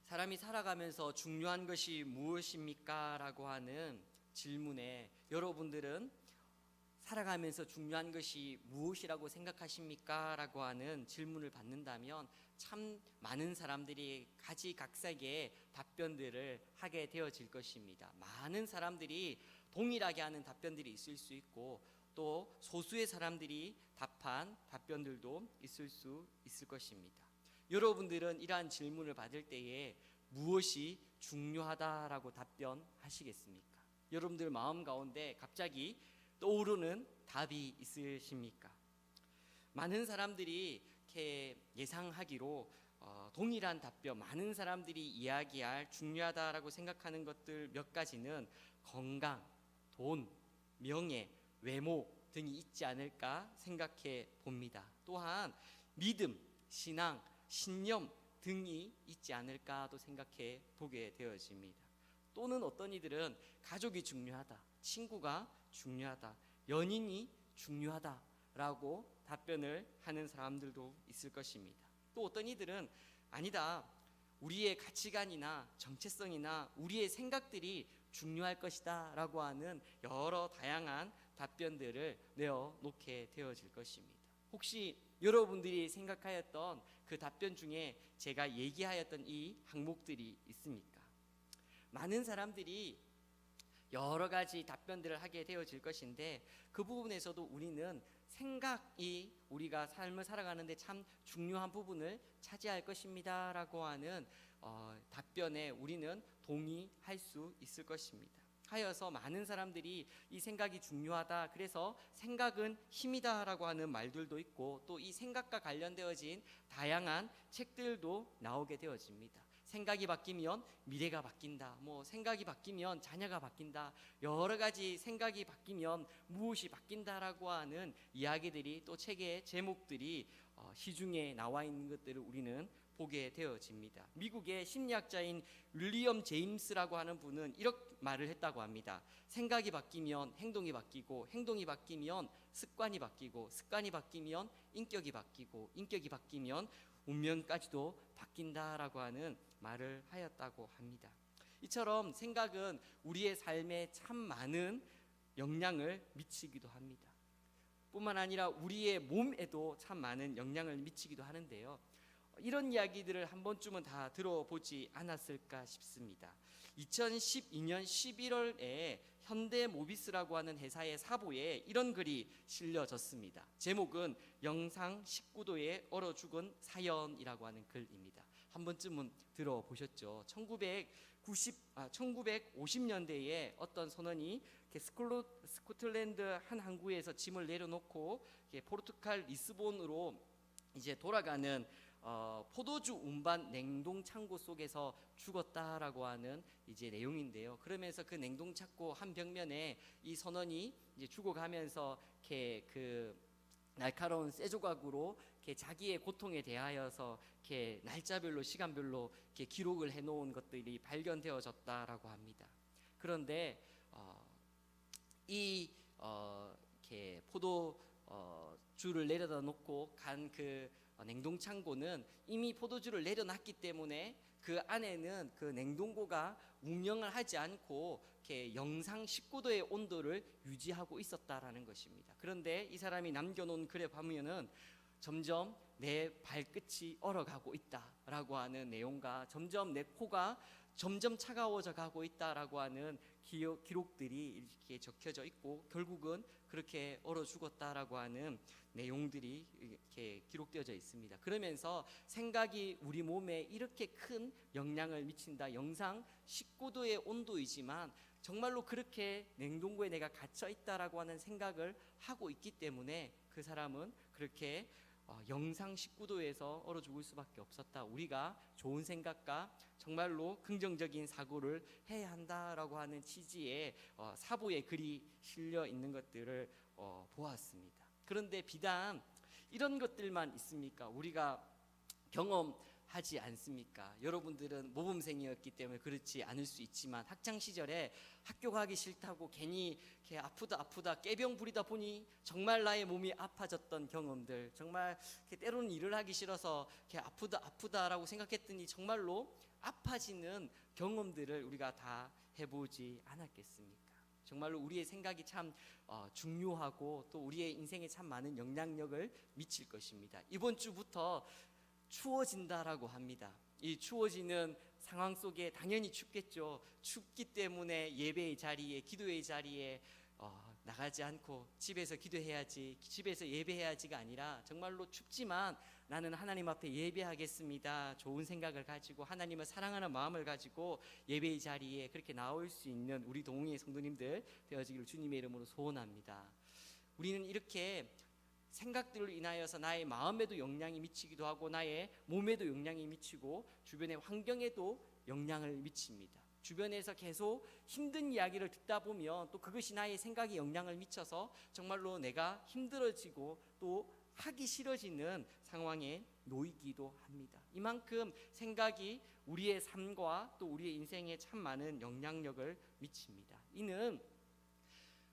사람이 살아가면서 중요한 것이 무엇입니까? 라고 하는 질문에 여러분들은 살아가면서 중요한 것이 무엇이라고 생각하십니까? 라고 하는 질문을 받는다면 참 많은 사람들이 가지각색의 답변들을 하게 되어질 것입니다. 많은 사람들이 동일하게 하는 답변들이 있을 수 있고 또 소수의 사람들이 답한 답변들도 있을 수 있을 것입니다. 여러분들은 이러한 질문을 받을 때에 무엇이 중요하다라고 답변하시겠습니까? 여러분들 마음 가운데 갑자기 떠오르는 답이 있으십니까? 많은 사람들이 이렇게 예상하기로 동일한 답변, 많은 사람들이 이야기할 중요하다라고 생각하는 것들 몇 가지는 건강, 돈, 명예, 외모 등이 있지 않을까 생각해 봅니다. 또한 믿음, 신앙, 신념 등이 있지 않을까도 생각해 보게 되어집니다. 또는 어떤 이들은 가족이 중요하다, 친구가 중요하다, 연인이 중요하다라고 답변을 하는 사람들도 있을 것입니다. 또 어떤 이들은 아니다, 우리의 가치관이나 정체성이나 우리의 생각들이 중요할 것이다 라고 하는 여러 다양한 답변들을 내어놓게 되어질 것입니다. 혹시 여러분들이 생각하였던 그 답변 중에 제가 얘기하였던 이 항목들이 있습니까? 많은 사람들이 여러 가지 답변들을 하게 되어질 것인데 그 부분에서도 우리는 생각이 우리가 삶을 살아가는데 참 중요한 부분을 차지할 것입니다 라고 하는 답변에 우리는 동의할 수 있을 것입니다. 하여서 많은 사람들이 이 생각이 중요하다, 그래서 생각은 힘이다 라고 하는 말들도 있고 또 이 생각과 관련되어진 다양한 책들도 나오게 되어집니다. 생각이 바뀌면 미래가 바뀐다, 생각이 바뀌면 자녀가 바뀐다, 여러 가지 생각이 바뀌면 무엇이 바뀐다라고 하는 이야기들이 또 책의 제목들이 시중에 나와 있는 것들을 우리는 보게 되어집니다. 미국의 심리학자인 윌리엄 제임스라고 하는 분은 이렇게 말을 했다고 합니다. 생각이 바뀌면 행동이 바뀌고, 행동이 바뀌면 습관이 바뀌고, 습관이 바뀌면 인격이 바뀌고, 인격이 바뀌면 운명까지도 바뀐다라고 하는 말을 하였다고 합니다. 이처럼 생각은 우리의 삶에 참 많은 영향을 미치기도 합니다. 뿐만 아니라 우리의 몸에도 참 많은 영향을 미치기도 하는데요, 이런 이야기들을 한 번쯤은 다 들어보지 않았을까 싶습니다. 2012년 11월에 현대모비스라고 하는 회사의 사보에 이런 글이 실려졌습니다. 제목은 영상 19도에 얼어 죽은 사연이라고 하는 글입니다. 한 번쯤은 들어보셨죠? 1950년대에 어떤 선원이 스코틀랜드 한 항구에서 짐을 내려놓고 포르투갈 리스본으로 이제 돌아가는 포도주 운반 냉동 창고 속에서 죽었다라고 하는 이제 내용인데요. 그러면서 그 냉동 창고 한 벽면에 이 선원이 이제 죽어가면서 이렇게 그 날카로운 쇠조각으로 이렇게 자기의 고통에 대하여서 이렇게 날짜별로 시간별로 이렇게 기록을 해놓은 것들이 발견되어졌다라고 합니다. 그런데 이렇게 포도주를 내려다 놓고 간 그 냉동 창고는 이미 포도주를 내려놨기 때문에 그 안에는 그 냉동고가 운영을 하지 않고 이렇게 영상 19도의 온도를 유지하고 있었다라는 것입니다. 그런데 이 사람이 남겨놓은 글에 보면은 점점 내 발끝이 얼어가고 있다라고 하는 내용과 점점 내 코가 점점 차가워져 가고 있다라고 하는 기록들이 이렇게 적혀져 있고, 결국은 그렇게 얼어 죽었다라고 하는 내용들이 이렇게 기록되어져 있습니다. 그러면서 생각이 우리 몸에 이렇게 큰 영향을 미친다, 영상 19도의 온도이지만 정말로 그렇게 냉동고에 내가 갇혀 있다라고 하는 생각을 하고 있기 때문에 그 사람은 그렇게 영상 19도에서 얼어 죽을 수밖에 없었다. 우리가 좋은 생각과 정말로 긍정적인 사고를 해야 한다라고 하는 취지의 사보의 글이 실려 있는 것들을 보았습니다. 그런데 비단 이런 것들만 있습니까? 우리가 경험할 하지 않습니까? 여러분들은 모범생이었기 때문에 그렇지 않을 수 있지만 학창 시절에 학교 가기 싫다고 괜히 이렇게 아프다 깨병 부리다 보니 정말 나의 몸이 아파졌던 경험들, 정말 때로는 일을 하기 싫어서 이렇게 아프다라고 생각했더니 정말로 아파지는 경험들을 우리가 다 해보지 않았겠습니까? 정말로 우리의 생각이 참 중요하고 또 우리의 인생에 참 많은 영향력을 미칠 것입니다. 이번 주부터 추워진다라고 합니다. 이 추워지는 상황 속에 당연히 춥겠죠. 춥기 때문에 예배의 자리에, 기도의 자리에 나가지 않고 집에서 기도해야지, 집에서 예배해야지가 아니라 정말로 춥지만 나는 하나님 앞에 예배하겠습니다. 좋은 생각을 가지고 하나님을 사랑하는 마음을 가지고 예배의 자리에 그렇게 나올 수 있는 우리 동의의 성도님들 되어지기를 주님의 이름으로 소원합니다. 우리는 이렇게 생각들로 인하여서 나의 마음에도 영향이 미치기도 하고 나의 몸에도 영향이 미치고 주변의 환경에도 영향을 미칩니다. 주변에서 계속 힘든 이야기를 듣다 보면 또 그것이 나의 생각에 영향을 미쳐서 정말로 내가 힘들어지고 또 하기 싫어지는 상황에 놓이기도 합니다. 이만큼 생각이 우리의 삶과 또 우리의 인생에 참 많은 영향력을 미칩니다. 이는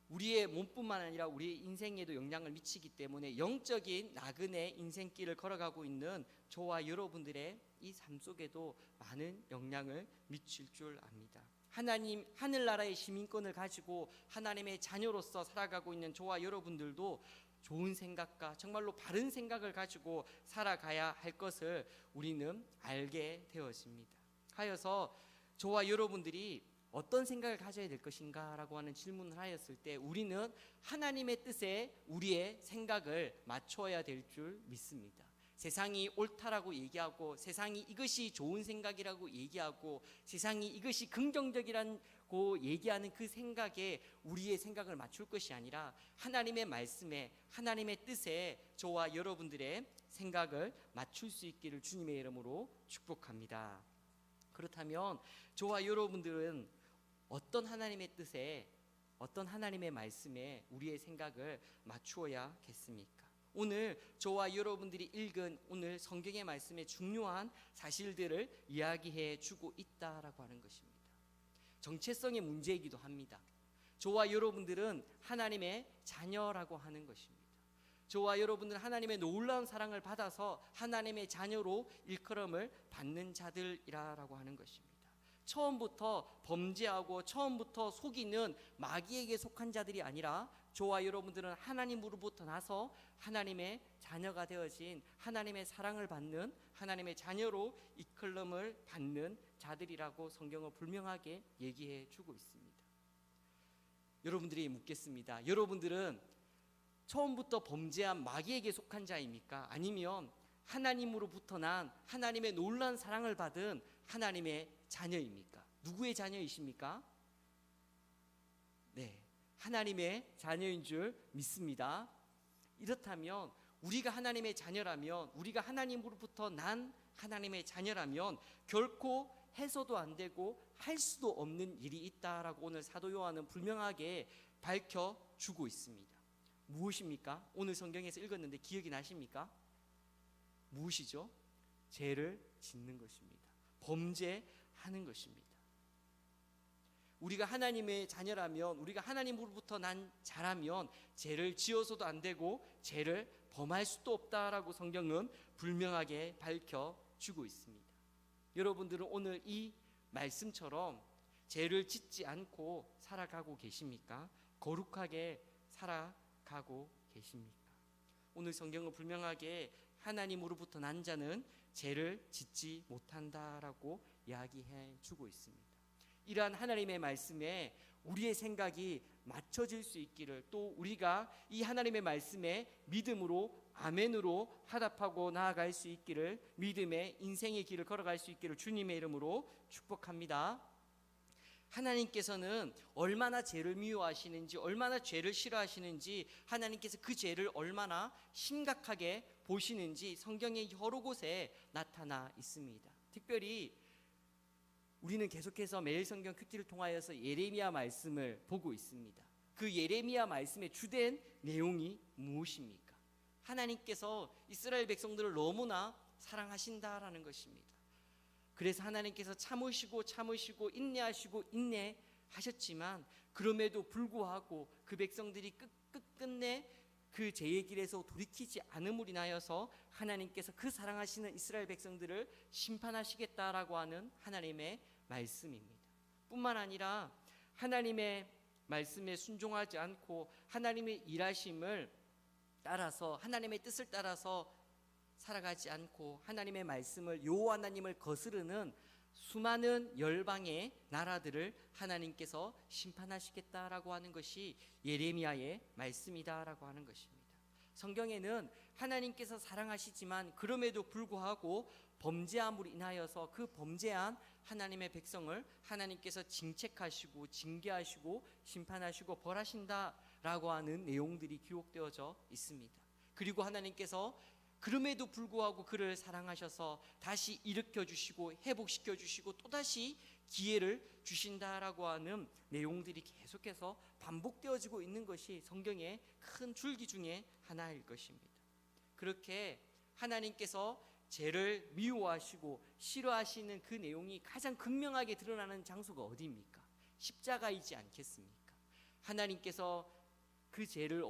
우리의 몸뿐만 아니라 우리의 인생에도 영향을 미치기 때문에 영적인 나그네 인생길을 걸어가고 있는 저와 여러분들의 이 삶 속에도 많은 영향을 미칠 줄 압니다. 하나님 하늘나라의 시민권을 가지고 하나님의 자녀로서 살아가고 있는 저와 여러분들도 좋은 생각과 정말로 바른 생각을 가지고 살아가야 할 것을 우리는 알게 되어집니다. 하여서 저와 여러분들이 어떤 생각을 가져야 될 것인가 라고 하는 질문을 하였을 때 우리는 하나님의 뜻에 우리의 생각을 맞춰야 될 줄 믿습니다. 세상이 옳다라고 얘기하고 세상이 이것이 좋은 생각이라고 얘기하고 세상이 이것이 긍정적이라고 얘기하는 그 생각에 우리의 생각을 맞출 것이 아니라 하나님의 말씀에 하나님의 뜻에 저와 여러분들의 생각을 맞출 수 있기를 주님의 이름으로 축복합니다. 그렇다면 저와 여러분들은 어떤 하나님의 뜻에 어떤 하나님의 말씀에 우리의 생각을 맞추어야겠습니까? 오늘 저와 여러분들이 읽은 오늘 성경의 말씀에 중요한 사실들을 이야기해 주고 있다라고 하는 것입니다. 정체성의 문제이기도 합니다. 저와 여러분들은 하나님의 자녀라고 하는 것입니다. 저와 여러분들은 하나님의 놀라운 사랑을 받아서 하나님의 자녀로 일컬음을 받는 자들이라고 하는 것입니다. 처음부터 범죄하고 처음부터 속이는 마귀에게 속한 자들이 아니라 저와 여러분들은 하나님으로부터 나서 하나님의 자녀가 되어진 하나님의 사랑을 받는 하나님의 자녀로 이끌림을 받는 자들이라고 성경은 분명하게 얘기해 주고 있습니다. 여러분들이 묻겠습니다. 여러분들은 처음부터 범죄한 마귀에게 속한 자입니까? 아니면 하나님으로부터 난 하나님의 놀라운 사랑을 받은 하나님의 자녀입니까? 누구의 자녀이십니까? 네, 하나님의 자녀인 줄 믿습니다. 이렇다면 우리가 하나님의 자녀라면 우리가 하나님으로부터 난 하나님의 자녀라면 결코 해서도 안 되고 할 수도 없는 일이 있다라고 오늘 사도 요한은 분명하게 밝혀주고 있습니다. 무엇입니까? 오늘 성경에서 읽었는데 기억이 나십니까? 무엇이죠? 죄를 짓는 것입니다. 범죄하는 것입니다. 우리가 하나님의 자녀라면 우리가 하나님으로부터 난 자라면 죄를 지어서도 안 되고 죄를 범할 수도 없다라고 성경은 분명하게 밝혀주고 있습니다. 여러분들은 오늘 이 말씀처럼 죄를 짓지 않고 살아가고 계십니까? 거룩하게 살아가고 계십니까? 오늘 성경은 분명하게 하나님으로부터 난 자는 죄를 짓지 못한다라고 이야기해 주고 있습니다. 이러한 하나님의 말씀에 우리의 생각이 맞춰질 수 있기를 또 우리가 이 하나님의 말씀에 믿음으로 아멘으로 화답하고 나아갈 수 있기를 믿음의 인생의 길을 걸어갈 수 있기를 주님의 이름으로 축복합니다. 하나님께서는 얼마나 죄를 미워하시는지 얼마나 죄를 싫어하시는지 하나님께서 그 죄를 얼마나 심각하게 보시는지 성경의 여러 곳에 나타나 있습니다. 특별히 우리는 계속해서 매일 성경 큐티를 통하여서 예레미야 말씀을 보고 있습니다. 그 예레미야 말씀의 주된 내용이 무엇입니까? 하나님께서 이스라엘 백성들을 너무나 사랑하신다라는 것입니다. 그래서 하나님께서 참으시고 인내하시고 인내하셨지만 그럼에도 불구하고 그 백성들이 끝끝내 그 죄의 길에서 돌이키지 않음으로 인하여서 하나님께서 그 사랑하시는 이스라엘 백성들을 심판하시겠다라고 하는 하나님의 말씀입니다. 뿐만 아니라 하나님의 말씀에 순종하지 않고 하나님의 일하심을 따라서 하나님의 뜻을 따라서 살아가지 않고 하나님의 말씀을 여호와 하나님을 거스르는 수많은 열방의 나라들을 하나님께서 심판하시겠다라고 하는 것이 예레미야의 말씀이다라고 하는 것입니다. 성경에는 하나님께서 사랑하시지만 그럼에도 불구하고 범죄함으로 인하여서 그 범죄한 하나님의 백성을 하나님께서 징책하시고 징계하시고 심판하시고 벌하신다라고 하는 내용들이 기록되어져 있습니다. 그리고 하나님께서 그럼에도 불구하고 그를 사랑하셔서 다시 일으켜 주시고 회복시켜 주시고 또다시 기회를 주신다라고 하는 내용들이 계속해서 반복되어지고 있는 것이 성경의 큰 줄기 중에 하나일 것입니다. 그렇게 하나님께서 죄를 미워하시고 싫어하시는 그 내용이 가장 극명하게 드러나는 장소가 어디입니까? 십자가이지 않겠습니까? 하나님께서 그 죄를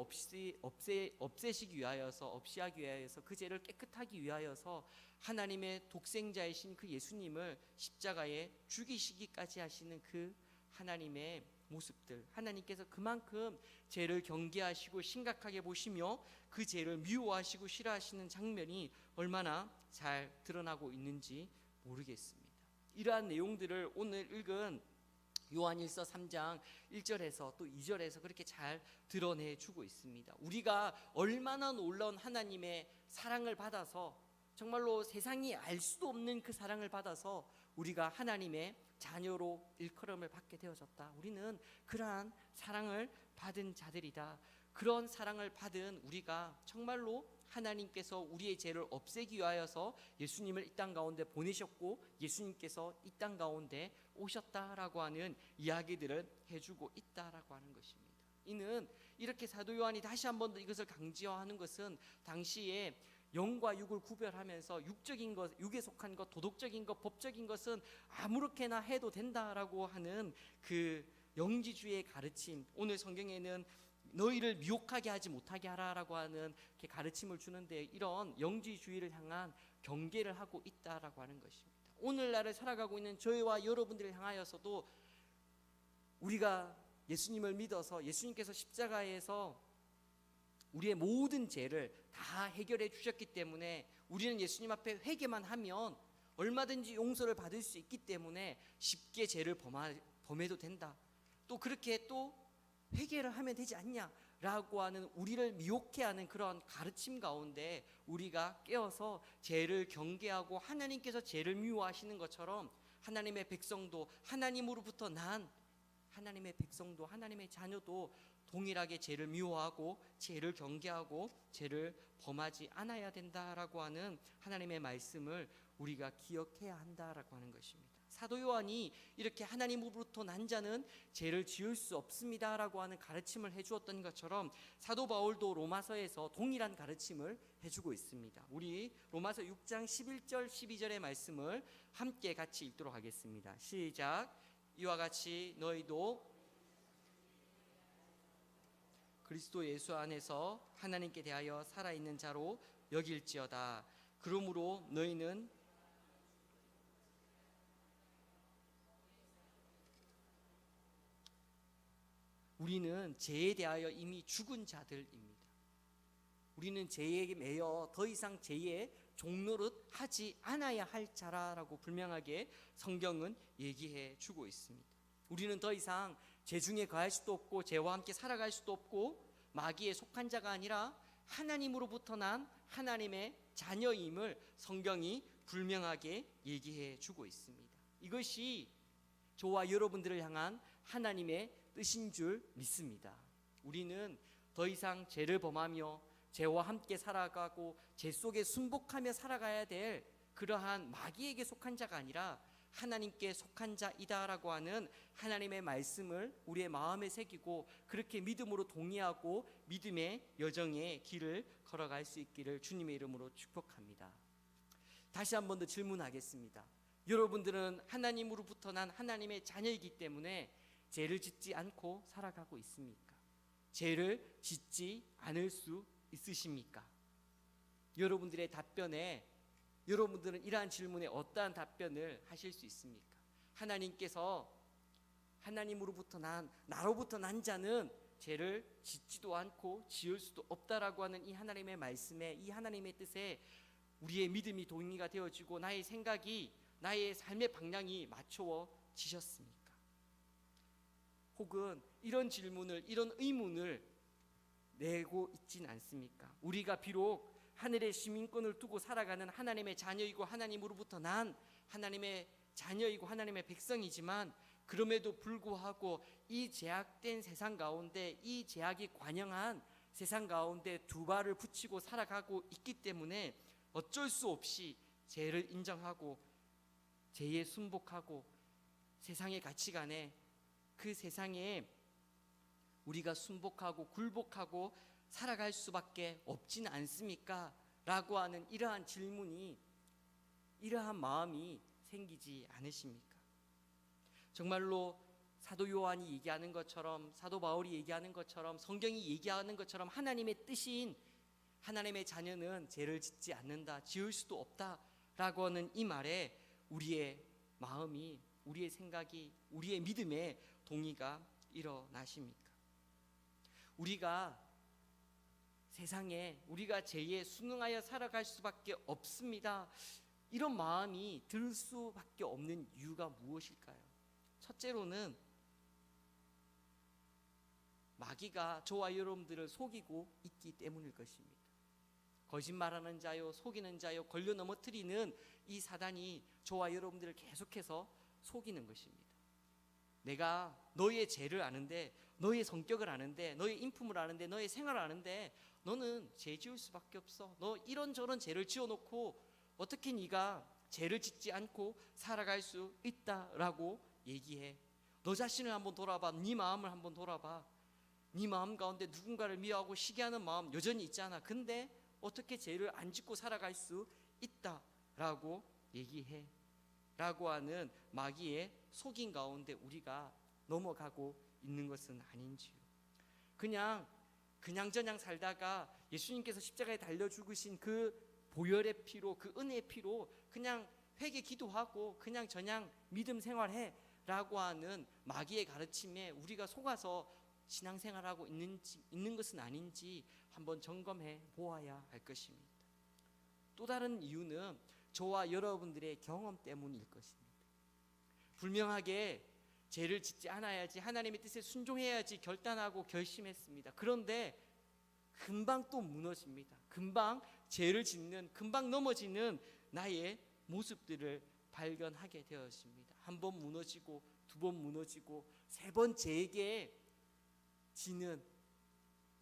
없애시기 위하여서 없이하기 위하여서 그 죄를 깨끗하기 위하여서 하나님의 독생자이신 그 예수님을 십자가에 죽이시기까지 하시는 그 하나님의 모습들, 하나님께서 그만큼 죄를 경계하시고 심각하게 보시며 그 죄를 미워하시고 싫어하시는 장면이 얼마나 잘 드러나고 있는지 모르겠습니다. 이러한 내용들을 오늘 읽은 요한일서 3장 1절에서 또 2절에서 그렇게 잘 드러내주고 있습니다. 우리가 얼마나 놀라운 하나님의 사랑을 받아서 정말로 세상이 알 수도 없는 그 사랑을 받아서 우리가 하나님의 자녀로 일컬음을 받게 되어졌다. 우리는 그러한 사랑을 받은 자들이다. 그런 사랑을 받은 우리가 정말로 하나님께서 우리의 죄를 없애기 위하여서 예수님을 이 땅 가운데 보내셨고 예수님께서 이 땅 가운데 오셨다라고 하는 이야기들을 해주고 있다라고 하는 것입니다. 이는 이렇게 사도 요한이 다시 한 번 더 이것을 강조하는 것은 당시에 영과 육을 구별하면서 육적인 것, 육에 속한 것, 도덕적인 것, 법적인 것은 아무렇게나 해도 된다라고 하는 그 영지주의의 가르침, 오늘 성경에는 너희를 미혹하게 하지 못하게 하라라고 하는 가르침을 주는데 이런 영지주의를 향한 경계를 하고 있다라고 하는 것입니다. 오늘날을 살아가고 있는 저희와 여러분들을 향하여서도 우리가 예수님을 믿어서 예수님께서 십자가에서 우리의 모든 죄를 다 해결해 주셨기 때문에 우리는 예수님 앞에 회개만 하면 얼마든지 용서를 받을 수 있기 때문에 쉽게 죄를 범해도 된다. 또 그렇게 또 회개를 하면 되지 않냐라고 하는 우리를 미혹해 하는 그런 가르침 가운데 우리가 깨어서 죄를 경계하고 하나님께서 죄를 미워하시는 것처럼 하나님의 백성도 하나님으로부터 난 하나님의 백성도 하나님의 자녀도 동일하게 죄를 미워하고 죄를 경계하고 죄를 범하지 않아야 된다라고 하는 하나님의 말씀을 우리가 기억해야 한다라고 하는 것입니다. 사도 요한이 이렇게 하나님으로부터 난 자는 죄를 지을 수 없습니다라고 하는 가르침을 해주었던 것처럼 사도 바울도 로마서에서 동일한 가르침을 해주고 있습니다. 우리 로마서 6장 11절 12절의 말씀을 함께 같이 읽도록 하겠습니다. 시작. 이와 같이 너희도 그리스도 예수 안에서 하나님께 대하여 살아있는 자로 여길지어다. 그러므로 너희는 우리는 죄에 대하여 이미 죽은 자들입니다. 우리는 죄에 매여 더 이상 죄의 종노릇 하지 않아야 할 자라라고 분명하게 성경은 얘기해 주고 있습니다. 우리는 더 이상 죄 중에 거할 수도 없고 죄와 함께 살아갈 수도 없고 마귀에 속한 자가 아니라 하나님으로부터 난 하나님의 자녀임을 성경이 분명하게 얘기해 주고 있습니다. 이것이 저와 여러분들을 향한 하나님의 뜻인 줄 믿습니다. 우리는 더 이상 죄를 범하며 죄와 함께 살아가고 죄 속에 순복하며 살아가야 될 그러한 마귀에게 속한 자가 아니라 하나님께 속한 자이다라고 하는 하나님의 말씀을 우리의 마음에 새기고 그렇게 믿음으로 동의하고 믿음의 여정의 길을 걸어갈 수 있기를 주님의 이름으로 축복합니다. 다시 한 번 더 질문하겠습니다. 여러분들은 하나님으로부터 난 하나님의 자녀이기 때문에 죄를 짓지 않고 살아가고 있습니까? 죄를 짓지 않을 수 있으십니까? 여러분들의 답변에, 여러분들은 이러한 질문에 어떠한 답변을 하실 수 있습니까? 하나님께서 하나님으로부터 나로부터 난 자는 죄를 짓지도 않고 지을 수도 없다라고 하는 이 하나님의 말씀에, 이 하나님의 뜻에 우리의 믿음이 동의가 되어지고 나의 생각이, 나의 삶의 방향이 맞추어지셨습니까? 혹은 이런 질문을, 이런 의문을 내고 있진 않습니까? 우리가 비록 하늘의 시민권을 두고 살아가는 하나님의 자녀이고 하나님으로부터 난 하나님의 자녀이고 하나님의 백성이지만, 그럼에도 불구하고 이 제약된 세상 가운데, 이 제약이 관영한 세상 가운데 두 발을 붙이고 살아가고 있기 때문에 어쩔 수 없이 죄를 인정하고 죄에 순복하고 세상의 가치관에, 그 세상에 우리가 순복하고 굴복하고 살아갈 수밖에 없지는 않습니까? 라고 하는 이러한 질문이, 이러한 마음이 생기지 않으십니까? 정말로 사도 요한이 얘기하는 것처럼, 사도 바울이 얘기하는 것처럼, 성경이 얘기하는 것처럼 하나님의 뜻인 하나님의 자녀는 죄를 짓지 않는다, 지을 수도 없다라고 하는 이 말에 우리의 마음이, 우리의 생각이, 우리의 믿음에 동의가 일어나십니까? 우리가 세상에 우리가 죄에 순응하여 살아갈 수밖에 없습니다, 이런 마음이 들 수밖에 없는 이유가 무엇일까요? 첫째로는 마귀가 저와 여러분들을 속이고 있기 때문일 것입니다. 거짓말하는 자요, 속이는 자요, 걸려 넘어뜨리는 이 사단이 저와 여러분들을 계속해서 속이는 것입니다. 내가 너의 죄를 아는데, 너의 성격을 아는데, 너의 인품을 아는데, 너의 생활을 아는데 너는 죄 지을 수밖에 없어. 너 이런저런 죄를 지어놓고 어떻게 네가 죄를 짓지 않고 살아갈 수 있다라고 얘기해. 너 자신을 한번 돌아봐. 네 마음을 한번 돌아봐. 네 마음 가운데 누군가를 미워하고 시기하는 마음 여전히 있잖아. 근데 어떻게 죄를 안 짓고 살아갈 수 있다라고 얘기해 라고 하는 마귀의 속임 가운데 우리가 넘어가고 있는 것은 아닌지요. 그냥저냥 살다가 예수님께서 십자가에 달려 죽으신 그 보혈의 피로, 그 은혜의 피로 그냥 회개 기도하고 그냥저냥 믿음 생활해 라고 하는 마귀의 가르침에 우리가 속아서 신앙생활하고 있는 것은 아닌지 한번 점검해 보아야 할 것입니다. 또 다른 이유는 저와 여러분들의 경험 때문일 것입니다. 분명하게 죄를 짓지 않아야지, 하나님의 뜻에 순종해야지 결단하고 결심했습니다. 그런데 금방 또 무너집니다. 금방 죄를 짓는, 금방 넘어지는 나의 모습들을 발견하게 되었습니다. 한 번 무너지고, 두 번 무너지고, 세 번 죄에게 지는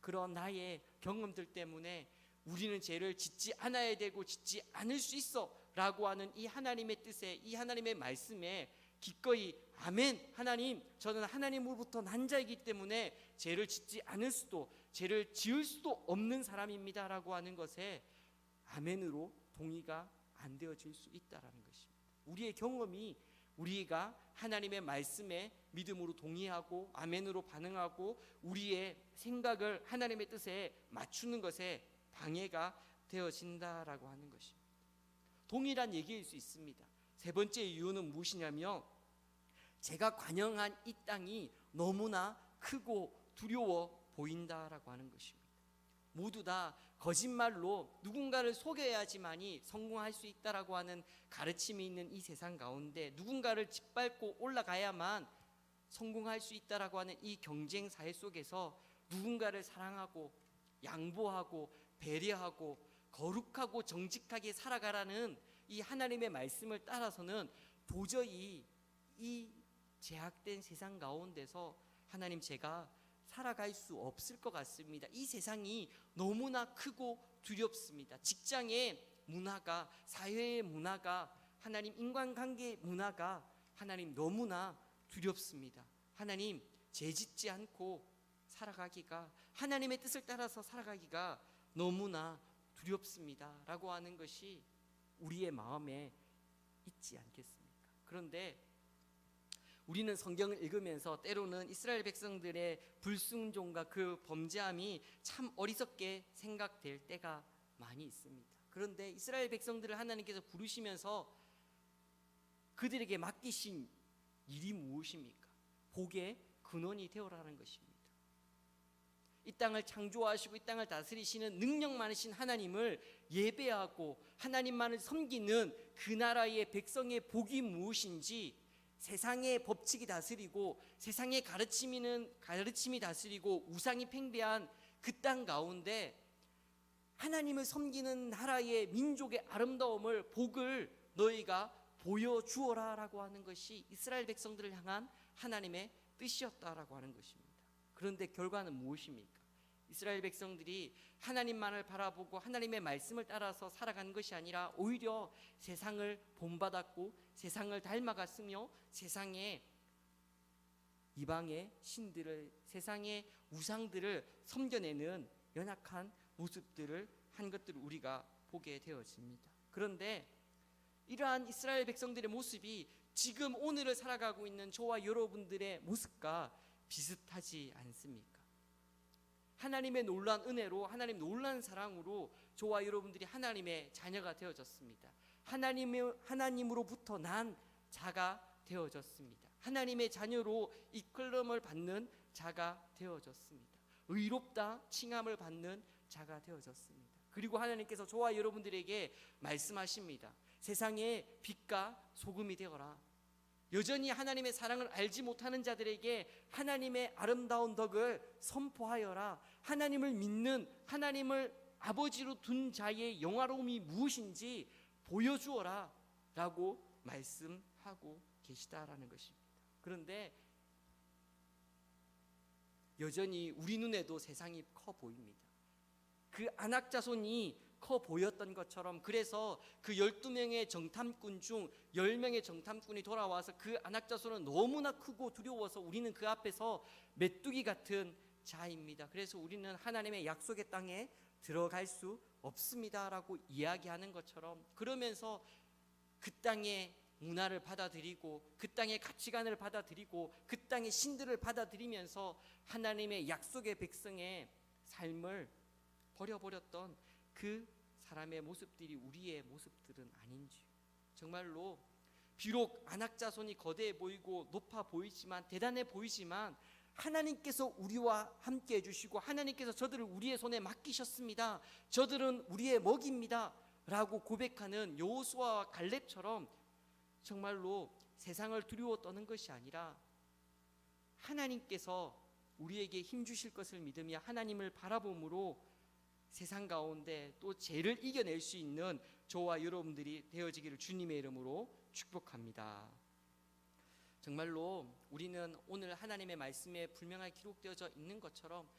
그런 나의 경험들 때문에 우리는 죄를 짓지 않아야 되고 짓지 않을 수 있어 라고 하는 이 하나님의 뜻에, 이 하나님의 말씀에 기꺼이 아멘, 하나님, 저는 하나님으로부터 난 자이기 때문에 죄를 짓지 않을 수도, 죄를 지을 수도 없는 사람입니다 라고 하는 것에 아멘으로 동의가 안 되어질 수 있다라는 것입니다. 우리의 경험이 우리가 하나님의 말씀에 믿음으로 동의하고 아멘으로 반응하고 우리의 생각을 하나님의 뜻에 맞추는 것에 방해가 되어진다라고 하는 것입니다. 동일한 얘기일 수 있습니다. 세 번째 이유는 무엇이냐면, 제가 관영한 이 땅이 너무나 크고 두려워 보인다라고 하는 것입니다. 모두 다 거짓말로 누군가를 속여야지만이 성공할 수 있다라고 하는 가르침이 있는 이 세상 가운데, 누군가를 짓밟고 올라가야만 성공할 수 있다라고 하는 이 경쟁 사회 속에서 누군가를 사랑하고 양보하고 배려하고 거룩하고 정직하게 살아가라는 이 하나님의 말씀을 따라서는 도저히 이 제약된 세상 가운데서 하나님, 제가 살아갈 수 없을 것 같습니다. 이 세상이 너무나 크고 두렵습니다. 직장의 문화가, 사회의 문화가, 하나님 인간관계의 문화가 하나님 너무나 두렵습니다. 하나님, 죄짓지 않고 살아가기가, 하나님의 뜻을 따라서 살아가기가 너무나 두렵습니다 라고 하는 것이 우리의 마음에 있지 않겠습니까? 그런데 우리는 성경을 읽으면서 때로는 이스라엘 백성들의 불순종과 그 범죄함이 참 어리석게 생각될 때가 많이 있습니다. 그런데 이스라엘 백성들을 하나님께서 부르시면서 그들에게 맡기신 일이 무엇입니까? 복의 근원이 되어라는 것입니다. 이 땅을 창조하시고 이 땅을 다스리시는 능력 많으신 하나님을 예배하고 하나님만을 섬기는 그 나라의 백성의 복이 무엇인지, 세상의 법칙이 다스리고 세상의 가르침이 다스리고 우상이 팽배한 그 땅 가운데 하나님을 섬기는 나라의 민족의 아름다움을, 복을 너희가 보여주어라 라고 하는 것이 이스라엘 백성들을 향한 하나님의 뜻이었다라고 하는 것입니다. 그런데 결과는 무엇입니까? 이스라엘 백성들이 하나님만을 바라보고 하나님의 말씀을 따라서 살아가는 것이 아니라 오히려 세상을 본받았고 세상을 닮아갔으며 세상의 이방의 신들을, 세상의 우상들을 섬겨내는 연약한 모습들을 한 것들을 우리가 보게 되어집니다. 그런데 이러한 이스라엘 백성들의 모습이 지금 오늘을 살아가고 있는 저와 여러분들의 모습과 비슷하지 않습니까? 하나님의 놀라운 은혜로, 하나님 놀라운 사랑으로 저와 여러분들이 하나님의 자녀가 되어졌습니다. 하나님으로부터 난 자가 되어졌습니다. 하나님의 자녀로 이끌림을 받는 자가 되어졌습니다. 의롭다 칭함을 받는 자가 되어졌습니다. 그리고 하나님께서 저와 여러분들에게 말씀하십니다. 세상의 빛과 소금이 되어라. 여전히 하나님의 사랑을 알지 못하는 자들에게 하나님의 아름다운 덕을 선포하여라. 하나님을 믿는, 하나님을 아버지로 둔 자의 영화로움이 무엇인지 보여주어라 라고 말씀하고 계시다라는 것입니다. 그런데 여전히 우리 눈에도 세상이 커 보입니다. 그 안악자손이 커 보였던 것처럼, 그래서 그 12명의 정탐꾼 중 10명의 정탐꾼이 돌아와서 그 안악자손은 너무나 크고 두려워서 우리는 그 앞에서 메뚜기 같은 자입니다. 그래서 우리는 하나님의 약속의 땅에 들어갈 수 없습니다라고 이야기하는 것처럼, 그러면서 그 땅의 문화를 받아들이고 그 땅의 가치관을 받아들이고 그 땅의 신들을 받아들이면서 하나님의 약속의 백성의 삶을 버려버렸던 그 사람의 모습들이 우리의 모습들은 아닌지. 정말로 비록 안악자손이 거대해 보이고 높아 보이지만, 대단해 보이지만 하나님께서 우리와 함께 해주시고 하나님께서 저들을 우리의 손에 맡기셨습니다. 저들은 우리의 먹입니다 라고 고백하는 여호수아와 갈렙처럼 정말로 세상을 두려워 떠는 것이 아니라 하나님께서 우리에게 힘주실 것을 믿으며 하나님을 바라봄으로 세상 가운데 또 죄를 이겨낼 수 있는 저와 여러분들이 되어지기를 주님의 이름으로 축복합니다. 정말로 우리는 오늘 하나님의 말씀에 분명하게 기록되어져 있는 것처럼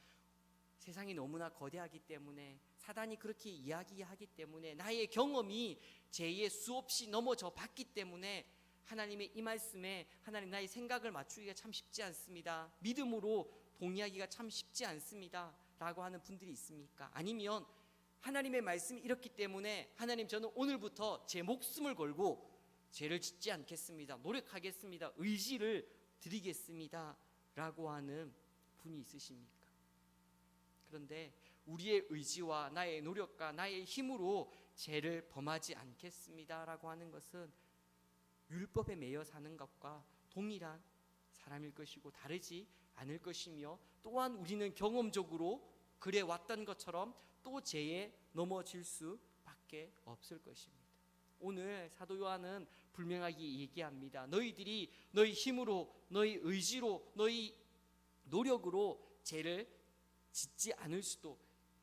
세상이 너무나 거대하기 때문에, 사단이 그렇게 이야기하기 때문에, 나의 경험이 죄에 수없이 넘어져 봤기 때문에 하나님의 이 말씀에 하나님 나의 생각을 맞추기가 참 쉽지 않습니다, 믿음으로 동의하기가 참 쉽지 않습니다 라고 하는 분들이 있습니까? 아니면 하나님의 말씀이 이렇기 때문에 하나님 저는 오늘부터 제 목숨을 걸고 죄를 짓지 않겠습니다, 노력하겠습니다, 의지를 드리겠습니다 라고 하는 분이 있으십니까? 그런데 우리의 의지와 나의 노력과 나의 힘으로 죄를 범하지 않겠습니다 라고 하는 것은 율법에 매여 사는 것과 동일한 사람일 것이고 다르지 않을 것이며, 또한 우리는 경험적으로 그래 왔던 것처럼 또 죄에 넘어질 수밖에 없을 것입니다. 오늘 사도 요한은 분명하게 얘기합니다. 너희들이 너희 힘으로, 너희 의지로, 너희 노력으로 죄를 짓지 않을 수도,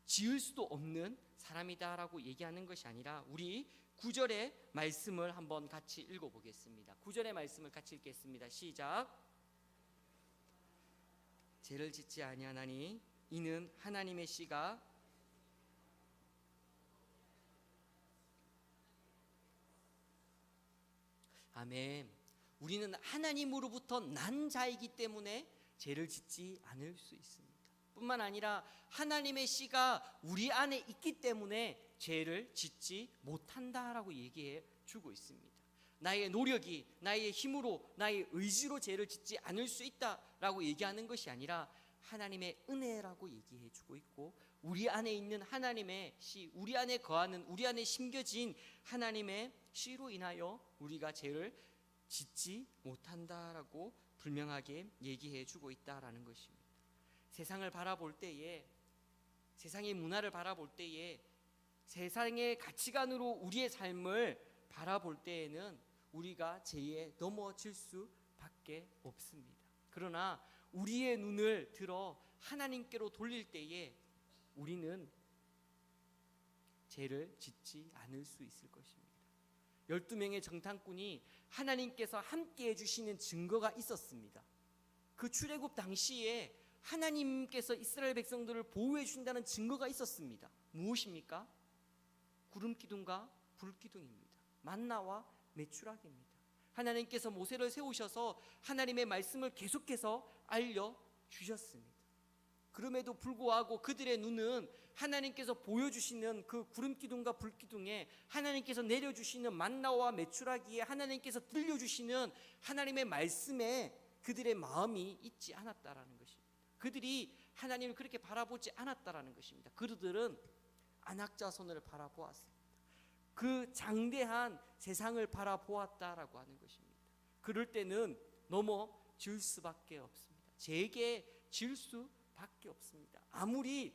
지을 수도 없는 사람이다라고 얘기하는 것이 아니라, 우리 9절의 말씀을 한번 같이 읽어보겠습니다. 9절의 말씀을 같이 읽겠습니다. 시작. 죄를 짓지 아니하나니 이는 하나님의 씨가 아멘. 우리는 하나님으로부터 난 자이기 때문에 죄를 짓지 않을 수 있습니다. 뿐만 아니라 하나님의 씨가 우리 안에 있기 때문에 죄를 짓지 못한다라고 얘기해 주고 있습니다. 나의 노력이, 나의 힘으로, 나의 의지로 죄를 짓지 않을 수 있다라고 얘기하는 것이 아니라 하나님의 은혜라고 얘기해 주고 있고, 우리 안에 있는 하나님의 씨, 우리 안에 거하는, 우리 안에 심겨진 하나님의 씨로 인하여 우리가 죄를 짓지 못한다라고 분명하게 얘기해 주고 있다라는 것입니다. 세상을 바라볼 때에, 세상의 문화를 바라볼 때에, 세상의 가치관으로 우리의 삶을 바라볼 때에는 우리가 죄에 넘어질 수밖에 없습니다. 그러나 우리의 눈을 들어 하나님께로 돌릴 때에 우리는 죄를 짓지 않을 수 있을 것입니다. 12명의 정탐꾼이 하나님께서 함께 해주시는 증거가 있었습니다. 그 출애굽 당시에 하나님께서 이스라엘 백성들을 보호해 주신다는 증거가 있었습니다. 무엇입니까? 구름기둥과 불기둥입니다. 만나와 메추라기입니다. 하나님께서 모세를 세우셔서 하나님의 말씀을 계속해서 알려주셨습니다. 그럼에도 불구하고 그들의 눈은 하나님께서 보여주시는 그 구름기둥과 불기둥에, 하나님께서 내려주시는 만나와 메추라기에, 하나님께서 들려주시는 하나님의 말씀에 그들의 마음이 있지 않았다라는 것입니다. 그들이 하나님을 그렇게 바라보지 않았다라는 것입니다. 그들은 안악자손을 바라보았습니다. 그 장대한 세상을 바라보았다라고 하는 것입니다. 그럴 때는 넘어질 수밖에 없습니다. 죄에 질 수밖에 없습니다. 아무리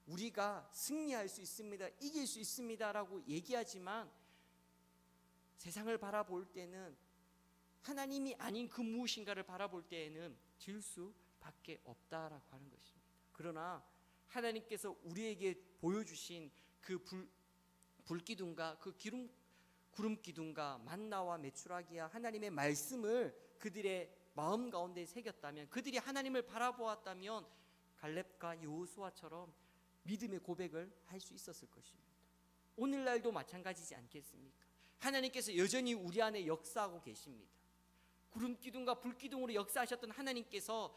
우리가 승리할 수 있습니다, 이길 수 있습니다라고 얘기하지만 세상을 바라볼 때는, 하나님이 아닌 그 무엇인가를 바라볼 때에는 질 수밖에 없다라고 하는 것입니다. 그러나 하나님께서 우리에게 보여주신 그 불기둥과 그 구름기둥과 만나와 메추라기와 하나님의 말씀을 그들의 마음 가운데 새겼다면, 그들이 하나님을 바라보았다면 갈렙과 여호수아처럼 믿음의 고백을 할 수 있었을 것입니다. 오늘날도 마찬가지지 않겠습니까? 하나님께서 여전히 우리 안에 역사하고 계십니다. 구름기둥과 불기둥으로 역사하셨던 하나님께서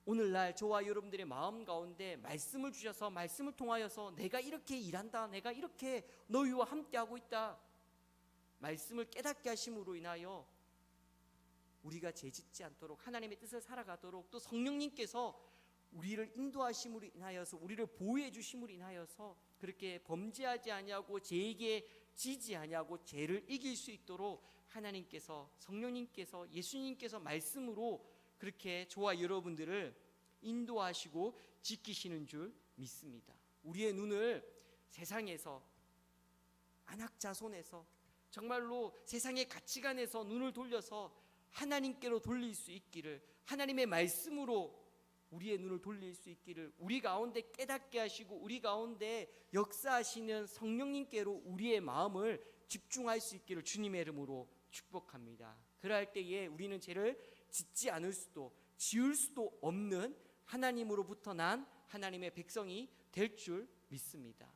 오늘날 저와 여러분들의 마음 가운데 말씀을 주셔서, 말씀을 통하여서 내가 이렇게 일한다, 내가 이렇게 너희와 함께하고 있다, 말씀을 깨닫게 하심으로 인하여 우리가 죄짓지 않도록, 하나님의 뜻을 살아가도록, 또 성령님께서 우리를 인도하심으로 인하여서, 우리를 보호해 주심으로 인하여서 그렇게 범죄하지 아니하고 죄에게 지지 아니하고 죄를 이길 수 있도록 하나님께서, 성령님께서, 예수님께서 말씀으로 그렇게 저와 여러분들을 인도하시고 지키시는 줄 믿습니다. 우리의 눈을 세상에서, 안악자손에서, 정말로 세상의 가치관에서 눈을 돌려서 하나님께로 돌릴 수 있기를, 하나님의 말씀으로 우리의 눈을 돌릴 수 있기를, 우리 가운데 깨닫게 하시고 우리 가운데 역사하시는 성령님께로 우리의 마음을 집중할 수 있기를 주님의 이름으로 축복합니다. 그럴 때에 우리는 죄를 짓지 않을 수도 지을 수도 없는 하나님으로부터 난 하나님의 백성이 될 줄 믿습니다.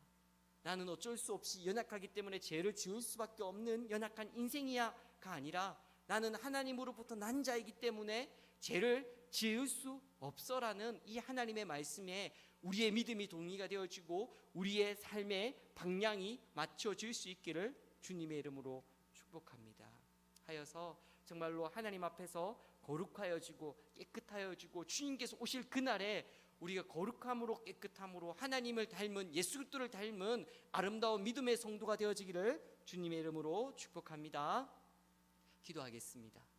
나는 어쩔 수 없이 연약하기 때문에 죄를 지을 수밖에 없는 연약한 인생이야가 아니라, 나는 하나님으로부터 난 자이기 때문에 죄를 지을 수 없어라는 이 하나님의 말씀에 우리의 믿음이 동의가 되어지고 우리의 삶의 방향이 맞춰질 수 있기를 주님의 이름으로 축복합니다. 하여서 정말로 하나님 앞에서 거룩하여지고 깨끗하여지고 주님께서 오실 그날에 우리가 거룩함으로, 깨끗함으로 하나님을 닮은, 예수 그리스도를 닮은 아름다운 믿음의 성도가 되어지기를 주님의 이름으로 축복합니다. 기도하겠습니다.